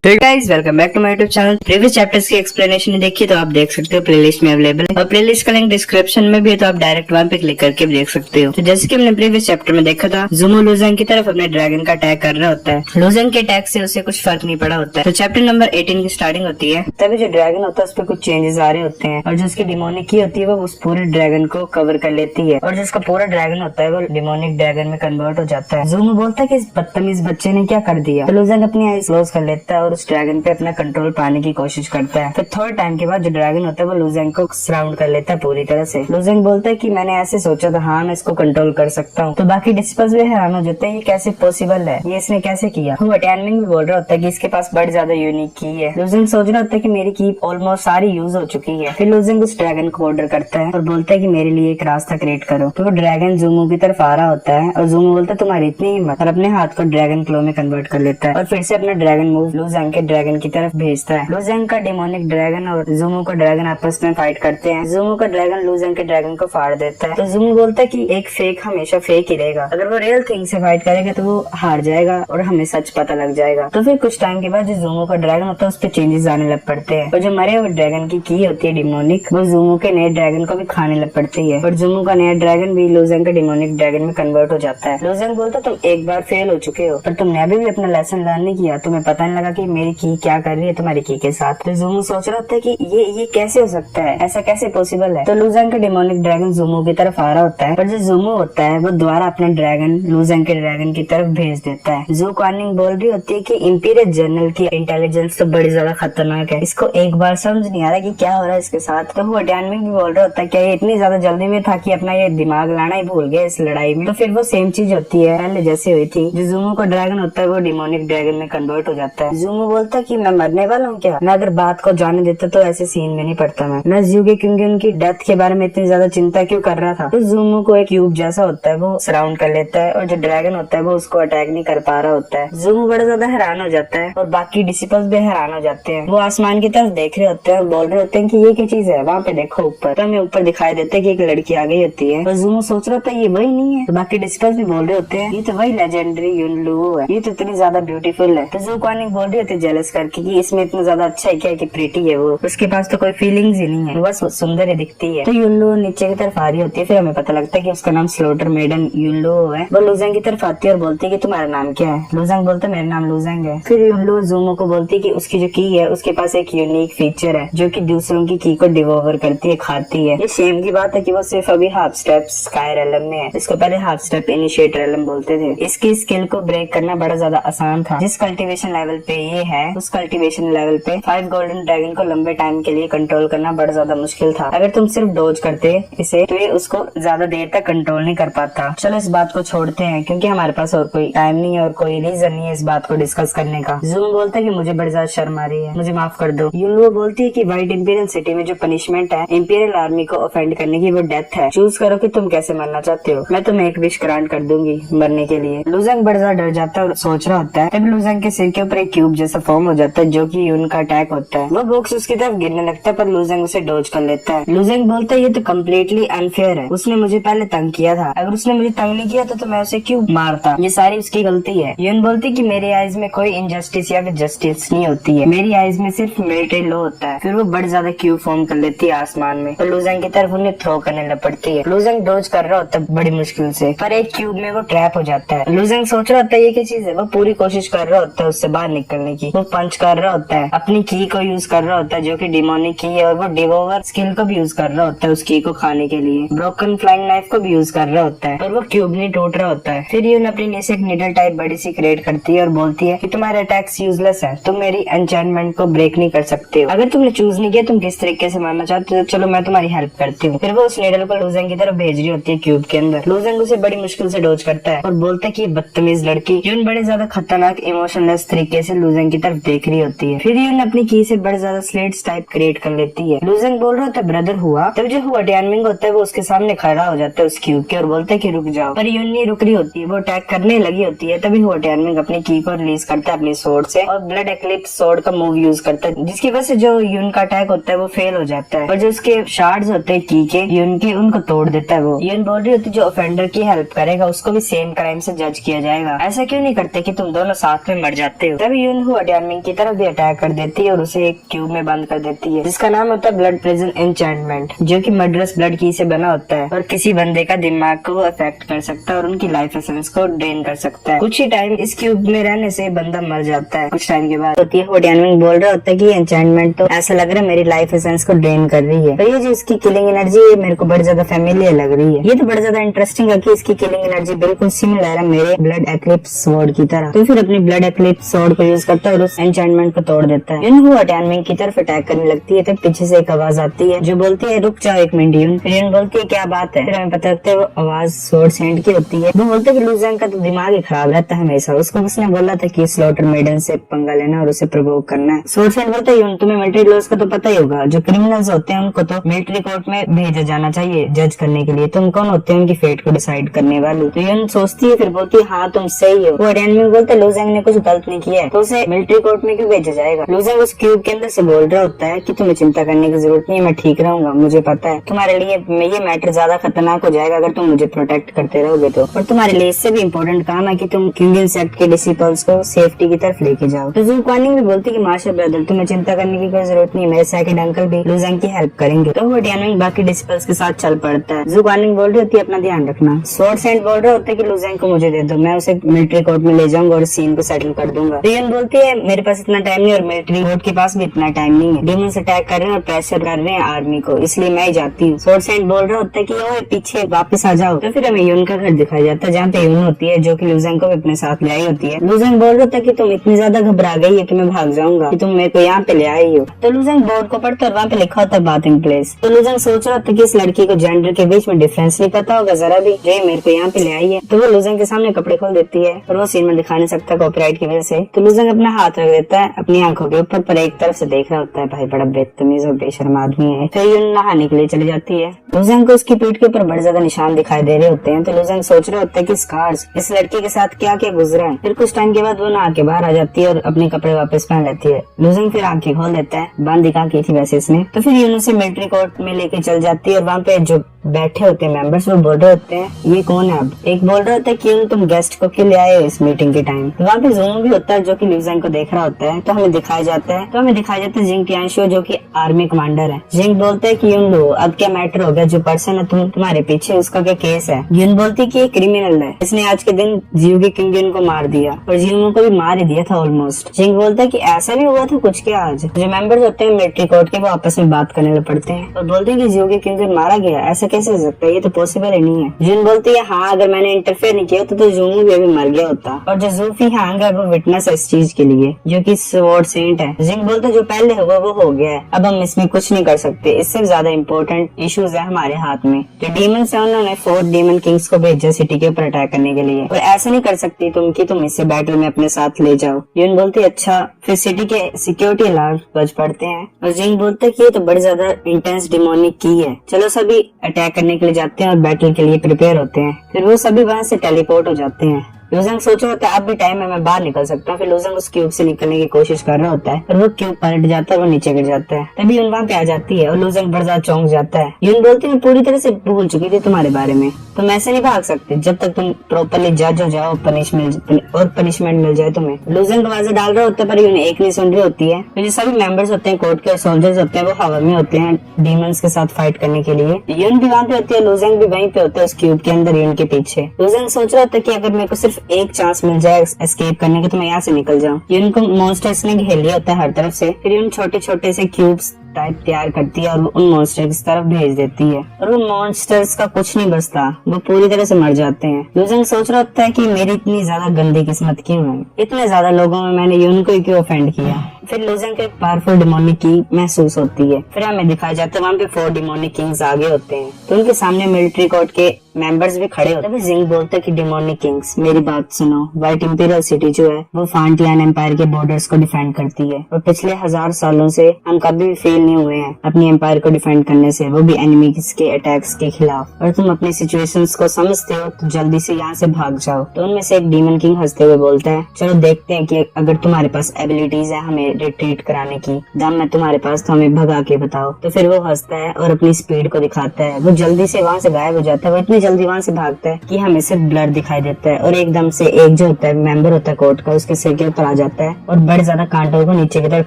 Guys welcome back to my YouTube channel. Previous chapters की explanation देखिए तो आप देख सकते हो प्लेलिस्ट में अवेलेबल है और प्लेलिस्ट का लिंक डिस्क्रिप्शन में भी है, तो आप डायरेक्ट वहां पे क्लिक करके भी देख सकते हो। तो जैसे कि हमने प्रीवियस चैप्टर में देखा था, ज़ूमो लुज़ेंग की तरफ अपने ड्रैगन का अटैक कर रहा होता है। लुज़ेंग के अटैक से उसे कुछ फर्क नहीं पड़ा होता है। तो चैप्टर नंबर 18 की स्टार्टिंग होती है, तभी जो ड्रैगन होता है उस पर कुछ चेंजेस आ रहे होते हैं और जो उसकी डिमोनिक की होती है वो उस पूरे ड्रैगन को कवर कर लेती है और जिसका पूरा ड्रैगन होता है वो डिमोनिक ड्रैगन में कन्वर्ट हो जाता है। ज़ूमो बोलता है कि इस बदतमीज बच्चे ने क्या कर दिया। तो लुज़ेंग अपनी आईज क्लोज कर लेता है और उस ड्रैगन पे अपना कंट्रोल पाने की कोशिश करता है। फिर थर्ड टाइम के बाद जो ड्रैगन होता है वो लुज़ेंग को सराउंड कर लेता है पूरी तरह से। लुज़ेंग बोलता है कि मैंने ऐसे सोचा था, हाँ मैं इसको कंट्रोल कर सकता हूँ। तो बाकी डिस्कस भी हैरान हो जाते हैं, ये कैसे पॉसिबल है, ये इसने कैसे किया। वो अटैनमिंग भी बोल रहा होता है कि इसके पास बड़ी ज्यादा यूनिक की है। लुज़ेंग सोच रहा होता है कि मेरी की ऑलमोस्ट सारी यूज हो चुकी है। फिर लुज़ेंग उस ड्रैगन को ऑर्डर करता है और बोलता है कि मेरे लिए एक रास्ता क्रिएट करो। तो वो ड्रैगन ज़ूमो की तरफ आ रहा होता है और ज़ूमो बोलता है तुम्हारी इतनी हिम्मत, और अपने हाथ को ड्रैगन क्लो में कन्वर्ट कर लेता है और फिर से अपना ड्रैगन मूव लुज़ेंग के ड्रैगन की तरफ भेजता है। लुज़ेंग का डिमोनिक ड्रैगन और ज़ूमो का ड्रैगन आपस में फाइट करते हैं। ज़ूमो का ड्रैगन लुज़ेंग के ड्रैगन को फाड़ देता है। तो ज़ूमो बोलता है कि एक फेक हमेशा फेक ही रहेगा, अगर वो रियल थिंग से फाइट करेगा तो वो हार जाएगा और हमें सच पता लग जाएगा। तो फिर कुछ टाइम के बाद जो ज़ूमो का ड्रैगन होता है उस पर चेंजेस आने लग पड़ते हैं और जो मरे हुए ड्रैगन की होती है डिमोनिक, वो ज़ूमो के नए ड्रैगन को भी खाने लग पड़ती है और ज़ूमो का नया ड्रैगन भी लुज़ेंग के डिमोनिक ड्रैगन में कन्वर्ट हो जाता है। लुज़ेंग बोलता है तुम एक बार फेल हो चुके हो पर तुमने अभी भी अपना लेसन लर्न नहीं किया, तुम्हें पता नहीं लगा कि मेरी की क्या कर रही है तुम्हारी की के साथ। तो ज़ूमो सोच रहा होता है कि ये कैसे हो सकता है, ऐसा कैसे पॉसिबल है। तो लुज़ेंग का डिमोनिक ड्रैगन ज़ूमो की तरफ आ रहा होता है पर जो ज़ूमो होता है वो दोबारा अपना ड्रैगन लुज़ेंग के ड्रैगन की तरफ भेज देता है। ज़ू क्वानिंग बोल रही होती है कि इंपीरियल जनरल की इंटेलिजेंस तो बड़ी ज्यादा खतरनाक है, इसको एक बार समझ नहीं आ रहा कि क्या हो रहा है इसके साथ। तो वो अटैनमिक भी बोल रहा होता है क्या ये इतनी ज्यादा जल्दी में था कि अपना ये दिमाग लाना ही भूल गया इस लड़ाई में। तो फिर वो सेम चीज होती है पहले जैसे हुई थी, जो ज़ूमो का ड्रैगन होता है वो डिमोनिक ड्रैगन में कन्वर्ट हो जाता है। ज़ूमो बोलता है कि मैं मरने वाला हूँ क्या, मैं अगर बात को जाने देता तो ऐसे सीन में नहीं पड़ता मैं ज़्यूगे क्योंकि उनकी डेथ के बारे में इतनी ज्यादा चिंता क्यों कर रहा था। तो ज़ूमो को एक क्यूब जैसा होता है वो सराउंड कर लेता है और जो ड्रैगन होता है वो उसको अटैक नहीं कर पा रहा होता है। ज़ूमो बड़ा ज्यादा हैरान हो जाता है और बाकी डिसिपल्स भी हैरान हो जाते हैं। वो आसमान की तरफ देख रहे होते हैं और बोल रहे होते हैं कि ये क्या चीज है, वहाँ पे देखो ऊपर। तो हमें ऊपर दिखाई देता है कि एक लड़की आ गई होती है और ज़ूमो सोच रहा होता है ये वही नहीं है। तो बाकी डिसिपल्स भी बोल रहे होते हैं ये तो वही लेजेंडरी युनलुओ है, ये तो इतनी ज्यादा ब्यूटीफुल है। तो ज़ू क्वानिंग बोल रही होती है जेलस करके कि इसमें इतना ज्यादा अच्छा है क्या कि प्रीटी है, वो उसके पास तो कोई फीलिंग्स ही नहीं है, बस सुंदर ही दिखती है। तो युनलुओ नीचे की तरफ आ रही होती है, फिर हमें पता लगता है कि उसका नाम स्लॉटर मेडन युनलुओ है। वो लुज़ेंग की तरफ आती है और बोलती है कि तुम्हारा नाम क्या है। लुज़ेंग बोलता है मेरा नाम लुज़ेंग है। फिर युनलुओ ज़ूमो को बोलती है कि उसकी जो की है उसके पास एक यूनिक फीचर है जो कि दूसरों की को डिवोवर करती है, खाती है। ये शेम की बात है कि वो सिर्फ अभी हाफ स्टेप स्काई रेलम में है, इसको पहले हाफ स्टेप इनिशिएट रेलम बोलते थे। इसकी स्किल को ब्रेक करना बड़ा ज्यादा आसान था। जिस कल्टीवेशन लेवल पे ये है उस कल्टीवेशन लेवल पे 5 गोल्डन ड्रैगन को लंबे टाइम के लिए कंट्रोल करना बड़ा ज्यादा मुश्किल था। अगर तुम सिर्फ डोज करते इसे तो ये उसको ज्यादा देर तक कंट्रोल नहीं कर पाता। चलो इस बात को छोड़ते हैं क्योंकि हमारे पास और कोई टाइम नहीं है और कोई रीजन नहीं है इस बात को डिस्कस करने का। ज़ूमो बोलता है कि मुझे बड़ी ज्यादा शर्म आ रही है, मुझे माफ कर दो। युनलुओ बोलती है कि व्हाइट इंपीरियल सिटी में जो पनिशमेंट है इंपीरियल आर्मी को ऑफेंड करने की वो डेथ है। चूज करो कि तुम कैसे मरना चाहते हो, मैं तुम्हें एक विश ग्रांट कर दूंगी मरने के लिए। लुज़ेंग बड़ा ज्यादा डर जाता है और सोच रहा होता है तब लुज़ेंग के सिर के ऊपर एक क्यूब जैसा फॉर्म हो जाता है जो कि यून का अटैक होता है। वो बॉक्स उसकी तरफ गिरने लगता है पर लुज़ेंग उसे डॉज कर लेता है। लुज़ेंग बोलता है ये तो कम्प्लीटली अनफेयर है, उसने मुझे पहले तंग किया था, अगर उसने मुझे तंग नहीं किया तो मैं उसे क्यों मारता, ये सारी उसकी गलती है। यून बोलती कि मेरी आइज में कोई इनजस्टिस या फिर जस्टिस नहीं होती है, मेरी आइज में सिर्फ मिलिट्री लॉ होता है। फिर वो बड़ी ज्यादा क्यूब फॉर्म कर लेती है आसमान में और लुज़ेंग की तरफ उन्हें थ्रो करने लग पड़ती है। लुज़ेंग डॉज कर रहा होता है बड़ी मुश्किल से पर एक क्यूब में वो ट्रैप हो जाता है। लुज़ेंग सोच रहा होता है ये क्या चीज है, वो पूरी कोशिश कर रहा होता है उससे बाहर निकलने की। वो पंच कर रहा होता है, अपनी की को यूज कर रहा होता है जो कि डिमोनिक की है और वो डिवोवर स्किल को भी यूज कर रहा होता है उस की को खाने के लिए। ब्रोकन फ्लाइंग नाइफ को भी यूज कर रहा होता है और वो क्यूब नहीं टूट रहा होता है। फिर यून अपने लिए से एक निडल टाइप बड़ी सी क्रिएट करती है और बोलती है कि तुम्हारे अटैक्स यूजलेस है, तुम मेरी एन्चेंटमेंट को ब्रेक नहीं कर सकते हो, अगर तुमने चूज नहीं किया तुम किस तरीके से मारना चाहते हो चलो मैं तुम्हारी हेल्प करती हूँ। फिर वो उस निडल को लुज़ेंग की तरफ भेज रही होती है क्यूब के अंदर। लुज़ेंग उसे बड़ी मुश्किल से डॉज करता है और बोलता है कि बदतमीज लड़की। यून बड़े ज्यादा खतरनाक इमोशनलेस तरीके से लुज़ेंग की तरफ देख रही होती है। फिर यून अपनी की से बड़े ज्यादा स्लेट्स टाइप क्रिएट कर लेती है। लुज़ेंग बोल रहा होता है ब्रदर हुआ, तब जो हुआ अटैनमिंग होता है वो उसके सामने खड़ा हो जाता है उस क्यूब के और बोलता है कि रुक जाओ, पर यून नहीं रुक रही होती है, वो अटैक करने लगी होती है। तभी हुआ अटैनमिंग अपनी की को रिलीज करता है अपनी सोर्ड से और ब्लड एक्लिप्स सोर्ड का मूव यूज करता है जिसकी वजह से जो यून का अटैक होता है वो फेल हो जाता है और जो उसके शार्ड्स होते हैं की के यून के उनको तोड़ देता है। वो यून बोल रही होती है जो ऑफेंडर की हेल्प करेगा उसको भी सेम क्राइम से जज किया जाएगा, ऐसा क्यों नहीं करते कि तुम दोनों साथ में मर जाते हो। तभी यून युनहू टियानमिंग की तरफ भी अटैक कर देती है और उसे एक क्यूब में बंद कर देती है जिसका नाम होता है ब्लड प्रिजन एन्चेंटमेंट, जो कि मर्डरस ब्लड की से बना होता है और किसी बंदे का दिमाग को अफेक्ट कर सकता है और उनकी लाइफ एसेंस को ड्रेन कर सकता है। कुछ ही टाइम इस क्यूब में रहने से बंदा मर जाता है। कुछ टाइम के बाद होती है टियानमिंग बोल रहा होता है कि एन्चेंटमेंट तो ऐसा लग रहा है मेरी लाइफ एसेंस को ड्रेन कर रही है, तो ये जो इसकी किलिंग एनर्जी है मेरे को बड़ी ज्यादा फैमिलियर लग रही है। ये तो बड़ा ज्यादा इंटरेस्टिंग है कि इसकी किलिंग एनर्जी बिल्कुल सिमिलर है मेरे ब्लड एक्लिप्स स्वॉर्ड की तरह। तो फिर अपनी ब्लड एक्लिप्स स्वॉर्ड को यूज करता है और उस एन्चेंटमेंट को तोड़ देता है। युनहू टियानमिंग की तरफ अटैक करने लगती है तब पीछे से एक आवाज आती है जो बोलती है रुक जाओ एक मिनट युन। फिर युन बोलती है क्या बात है। फिर हमें पता लगता है वो आवाज स्वॉर्ड सेंट की होती है। वो बोलते है कि लू ज़ेंग का तो दिमाग ही खराब रहता है हमेशा, उसको किसने बोला था कि स्लॉटर मेडन से पंगा लेना और उसे प्रोवोक करना है। स्वॉर्ड सेंट बोलता है युन तुम्हें मिलिट्री लॉज का तो पता ही होगा, जो क्रिमिनल्स होते हैं उनको तो मिलिट्री कोर्ट में भेजा जाना चाहिए जज करने के लिए, तुम कौन होते हैं उनकी फेट को डिसाइड करने वाली। तो युन सोचती है फिर बोलती है हाँ तुम सही हो। वो टियानमिंग बोलते लू ज़ेंग ने कुछ गलत नहीं किया है तो उसे मिलिट्री कोर्ट में क्यों भेजा जाएगा। लू ज़ेंग उस क्यूब के अंदर से बोल रहा होता है कि तुम्हें चिंता करने की जरूरत नहीं है, मैं ठीक रहूंगा, मुझे पता है तुम्हारे लिए ये मैटर ज्यादा खतरनाक हो जाएगा अगर तुम मुझे प्रोटेक्ट करते रहोगे तो, और तुम्हारे लिए इससे भी इम्पोर्टेंट काम है कि तुम किंग सेक्ट के डिसिपल्स को सेफ्टी की तरफ लेके जाओ। तो ज़ू क्वानिंग भी बोलती कि मार्शल ब्रदर तुम्हें चिंता करने की कोई जरूरत नहीं, मेरे सेकंड अंकल भी लू ज़ेंग की हेल्प करेंगे। तो वो टियानमिंग बाकी डिसिपल्स के साथ चल पड़ता है। ज़ू क्वानिंग बोल रही होती है अपना ध्यान रखना। स्वॉर्ड सेंट बोल रहा होता है कि लू ज़ेंग को मुझे दे दो, मैं उसे मिलिट्री कोर्ट में ले जाऊंगा और सीन को सेटल कर दूंगा। युन बोलती है मेरे पास इतना टाइम नहीं और मिलिट्री कोर्ट के पास भी इतना टाइम नहीं है, डेमन्स अटैक कर रहे हैं और प्रेशर कर रहे हैं आर्मी को, इसलिए मैं ही जाती हूँ। स्वॉर्ड सेंट बोल रहा होता है कि ओए पीछे वापस आ जाओ। तो फिर हमें युन का घर दिखाया जाता है जहाँ पे युन होती है जो कि लू ज़ेंग को भी अपने साथ ले आई होती है। लू ज़ेंग बोल रहा था कि तुम इतनी ज्यादा घबरा गई है कि मैं भाग जाऊंगा, कि तुम मेरे को यहाँ पे ले आई हो। तो लू ज़ेंग बोर्ड को पढ़ता और वहाँ पे लिखा होता है बात इन प्लेस। तो लू ज़ेंग सोच रहा था कि इस लड़की को जेंडर के बीच में डिफरेंस नहीं पता होगा जरा भी, जो मेरे को यहाँ पे ले आई है। तो वो लू ज़ेंग के सामने कपड़े खोल देती है और वो सीन में दिखा नहीं सकता कॉपीराइट की वजह से। तो लू ज़ेंग अपना हाथ रख देता है अपनी आंखों के ऊपर पर एक तरफ से देख रहा होता है भाई बड़ा बेतमीज और बेशर्म आदमी है। फिर युन नहाने के लिए चली जाती है। लू ज़ेंग को उसकी पीठ के ऊपर बड़े ज्यादा निशान दिखाई दे रहे होते हैं। तो लू ज़ेंग सोच रहा होता है कि स्कार्स इस लड़की के साथ क्या क्या गुजरा है। फिर कुछ टाइम के बाद वो नहा के बाहर आ जाती है और अपने कपड़े वापस पहन लेती है। लू ज़ेंग फिर आंखें खोल देता है, बंद दिखा की थी वैसे इसने। तो फिर युन उसे मिलिट्री कोर्ट में लेके चल जाती है और वहाँ पे जो बैठे होते हैं मेंबर्स वो बोल रहे होते हैं ये कौन है। अब एक बोल रहा होता है कि तुम गेस्ट को क्यों ले आए हो इस मीटिंग के टाइम। तो वहाँ पे ज़ोंग भी होता है जो कि लू ज़ेंग को देख रहा होता है। तो हमें दिखाया जाता है जिंग टियानशियो जो कि आर्मी कमांडर है। जिंग बोलते है कि युन लो अब क्या मैटर हो गया, जो पर्सन है तुम्हारे पीछे उसका क्या केस है। युन बोलती है कि ये क्रिमिनल है, इसने आज के दिन जियो के किंग युन को मार दिया और जियो को भी मार ही दिया था ऑलमोस्ट। जिंग बोलता है कि ऐसा भी हुआ था कुछ क्या। आज जो मेंबर्स होते हैं मिलिट्री कोर्ट के वो आपस में बात करने लग पड़ते हैं और बोलते हैं कि जियो के किंग युन मारा गया, ऐसा कैसे हो सकता है, ये तो पॉसिबल ही नहीं है। जिन बोलती है हाँ अगर मैंने इंटरफेयर नहीं किया तो जूमू भी अभी मर गया होता। और जो जूफी हांग है वो विटनेस है इस चीज के लिए जो कि स्वॉर्ड सेंट है। जिंग बोलते जो पहले हुआ वो हो गया है, अब हम इसमें कुछ नहीं कर सकते, इससे ज्यादा इम्पोर्टेंट इश्यूज है हमारे हाथ में। जो डीमंस है उन्होंने 4 डीमन किंग्स को भेजा सिटी के ऊपर अटैक करने के लिए और ऐसा नहीं कर सकती तुम कि तुम इसे बैटल में अपने साथ ले जाओ। यून बोलती अच्छा। फिर सिटी के सिक्योरिटी अलार्म बज पड़ते हैं और जिंग बोलते कि ये तो बड़ी ज्यादा इंटेंस डिमोनिक की है, चलो सभी अटैक करने के लिए जाते हैं और बैटल के लिए प्रिपेयर होते हैं। फिर वो सभी वहाँ से टेलीपोर्ट हो जाते हैं। लू ज़ेंग सोच रहा होता है अब भी टाइम है, मैं बाहर निकल सकता हूँ। फिर लू ज़ेंग उस क्यूब से निकलने की कोशिश कर रहा होता है और वो क्यूब पलट जाता है, वो नीचे गिर जाता है। तभी यून वहाँ पे आ जाती है और लू ज़ेंग बड़ा ज्यादा चौंक जाता है। यून बोलती है पूरी तरह से भूल चुकी थी तुम्हारे बारे में, तुम ऐसे नहीं भाग सकते जब तक तुम प्रॉपरली जज हो जाओ पनिशमेंट मिल जाए तुम्हें। लू ज़ेंग आवाज़ें डाल रहा होता है पर यून एक नहीं सुन रही होती है। तो जो सभी मेंबर्स होते हैं कोर्ट के सोल्जर्स होते हैं वो हवा में होते हैं डीमंस के साथ फाइट करने के लिए। यून भी वहाँ पे होती है, लू ज़ेंग भी वहीं पे होता है उस क्यूब के अंदर यून के पीछे। लू ज़ेंग सोच रहा होता है कि अगर मेरे को सिर्फ एक चांस मिल जाए एस्केप करने के तो मैं यहाँ से निकल जाऊँ। यून को मॉन्स्टर्स ने घेर लिया होता है हर तरफ से। फिर यून छोटे छोटे से क्यूब्स टाइप तैयार करती है और वो उन मॉन्स्टर्स की तरफ भेज देती है और वो मॉन्स्टर्स का कुछ नहीं बचता, वो पूरी तरह से मर जाते हैं। लू ज़ेंग सोच रहा होता है कि मेरी इतनी ज्यादा गंदी किस्मत क्यों है, इतने ज्यादा लोगों में मैंने यून को क्यों ऑफेंड किया। फिर लू ज़ेंग को एक पावरफुल डिमोनिक की महसूस होती है। फिर हमें दिखाया जाता है वहाँ पे 4 डिमोनिक किंग्स आगे होते हैं तो उनके सामने मिलिट्री कोर्ट के मेंबर्स भी खड़े होते हैं। जिंग बोलते हैं कि डिमोनिक किंग्स मेरी बात सुनो, व्हाइट इंपीरियल सिटी जो है वो फांटियान एम्पायर के बॉर्डर्स को डिफेंड करती है और पिछले 1000 सालों से हम कभी भी फेल चुने हुए हैं अपनी एम्पायर को डिफेंड करने से, वो भी एनिमीज के अटैक्स के खिलाफ, और तुम अपनी सिचुएशंस को समझते हो तो जल्दी से यहाँ से भाग जाओ। तो उनमें से एक डीमन किंग हंसते हुए बोलता है, चलो देखते हैं कि अगर तुम्हारे पास एबिलिटीज है हमें रिट्रीट कराने की, दम है तुम्हारे पास तो हमें भगा के बताओ। तो फिर वो हंसता है और अपनी स्पीड को दिखाता है। वो जल्दी से वहाँ से गायब हो जाता है। वो इतनी जल्दी वहाँ से भागता है कि हमें सिर्फ ब्लर दिखाई देता है, और एकदम से एक जो होता है मेंबर होता है कोर्ट का, उसके सिर के ऊपर आ जाता है और बड़े ज्यादा कांटों को नीचे की तरफ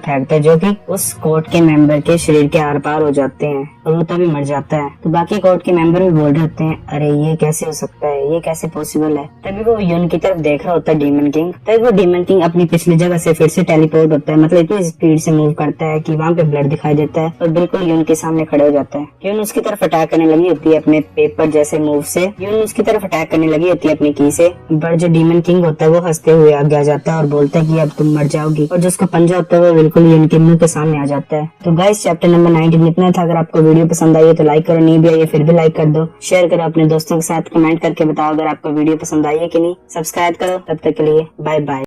फेंकता है, जो कि उस कोर्ट के मेंबर के शरीर के आर पार हो जाते हैं और वो तभी मर जाता है। तो बाकी कोर्ट के मेंबर भी बोल रहे होते हैं, अरे ये कैसे हो सकता है, ये कैसे पॉसिबल है। तभी वो यून की तरफ देख रहा होता है डीमन किंग। तभी वो डीमन किंग अपनी पिछली जगह से फिर से टेलीपोर्ट होता है, मतलब इतनी स्पीड से मूव करता है कि वहाँ पे ब्लड दिखाई देता है और बिल्कुल यून के सामने खड़े हो जाता है। यून उसकी तरफ अटैक करने लगी होती है अपने पेपर जैसे मूव से। यून उसकी तरफ अटैक करने लगी होती है अपनी की से, बट जो डीमन किंग होता है वो हंसते हुए आगे आ जाता है और बोलता है कि अब तुम मर जाओगी, और जो उसका पंजा होता है वो बिल्कुल यून के मुंह के सामने आ जाता है। तो गाइस चैप्टर नंबर 19 इतना था। अगर आपको वीडियो पसंद आई है तो लाइक करो, नहीं भी आई है फिर भी लाइक कर दो, शेयर करो अपने दोस्तों के साथ, कमेंट करके बताओ अगर आपको वीडियो पसंद आई है कि नहीं, सब्सक्राइब करो। तब तक के लिए बाय बाय।